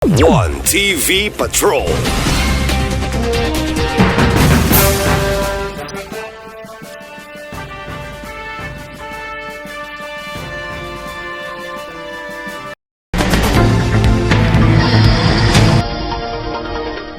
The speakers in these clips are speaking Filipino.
One TV Patrol.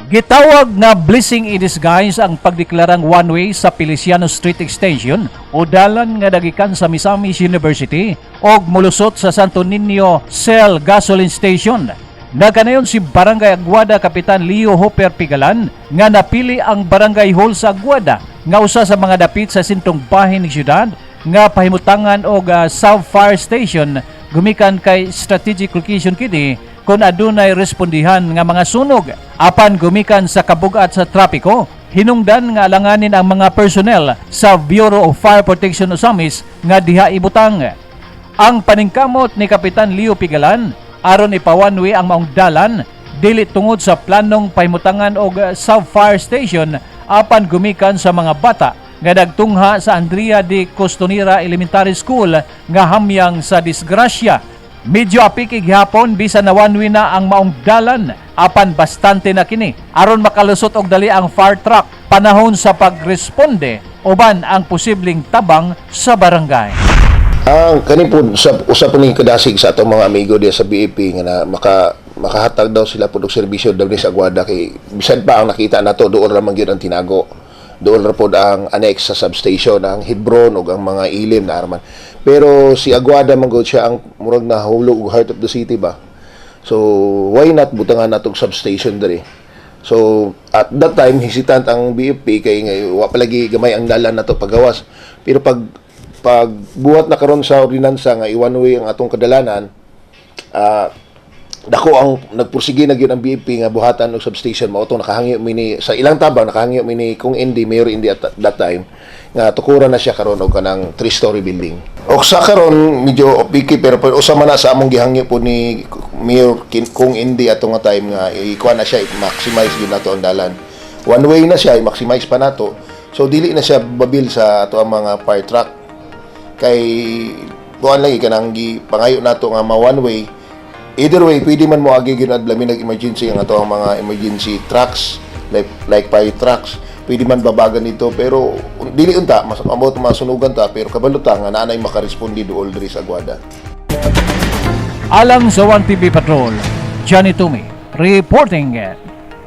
Gitawag na blessing in disguise ang pagdeklarang one-way sa Feliciano Street Extension o dalan nga dagikan sa Misamis University o mulusot sa Santo Niño Shell Gasoline Station. Nagkanayon si Barangay Aguada Kapitan Leo Hopper Pigalan nga napili ang Barangay Hall sa Aguada nga usa sa mga dapit sa sintong bahin ng syudad nga pahimutangan og sub-fire station gumikan kay strategic location kini kung adunay respondihan nga mga sunog apan gumikan sa kabugat sa trapiko. Hinungdan nga alanganin ang mga personnel sa Bureau of Fire Protection Osamis nga diha ibutang. Ang paningkamot ni Kapitan Leo Pigalan aron ipawanwi ang maong dalan dili tungod sa planong pahimutangan og sub-fire station apan gumikan sa mga bata nga nagtungha sa Andrea de Costonera Elementary School nga hamyang sa disgrasya. Medyo apikig hapon bisan na one way na ang maong dalan apan bastante na kini aron makalusot og dali ang fire truck panahon sa pagresponde uban ang posibleng tabang sa barangay. Ang kani po usa po ning kadasig sa atong mga amigo diya sa BAP nga na makahatag daw sila pud og serbisyo daw sa Aguada kay bisan pa ang nakita nato doon ra man gyud ang tinago. Doon ra pod ang annex sa substation, ang Hebron ug ang mga ilim na arman. Pero si Aguada man gud siya ang murag nahulog og heart of the city ba. So why not butangan natong substation diri. So at that time hesitant ang BFP kay nga wa palagi gamay ang dalan nato pagawas. Pero pag buhat na karon sa ordinansa nga i-one way ang atong kadalanan, dako ang nagpursige na gyud ang BFP nga buhatan og substation mao to nakahangyo mini sa ilang tabang nakahangyo mini kung hindi mayor hindi at that time nga tukuran na siya karon og kanang 3-story building. Og sa karon medyo opiki pero usa man na sa among gihangyo po ni Mayor kung hindi ato nga time nga ikuha na siya i-maximize gyud nato ang dalan. One way na siya i-maximize pa nato. So dili na siya babil sa ato ang mga fire truck. Kay buwan lagi kanang pangayo nato nga one way. Either way, pwede man mo agi gyud lamin nag-emergency ang ato ang mga emergency trucks like fire trucks. Pwede man babagan ito pero dili unta amot masunugan ta pero kabalo ta nga naanay makarespondi duol diri sa Aguada. Alang sa 1TV Patrol, Johnny Tumi reporting.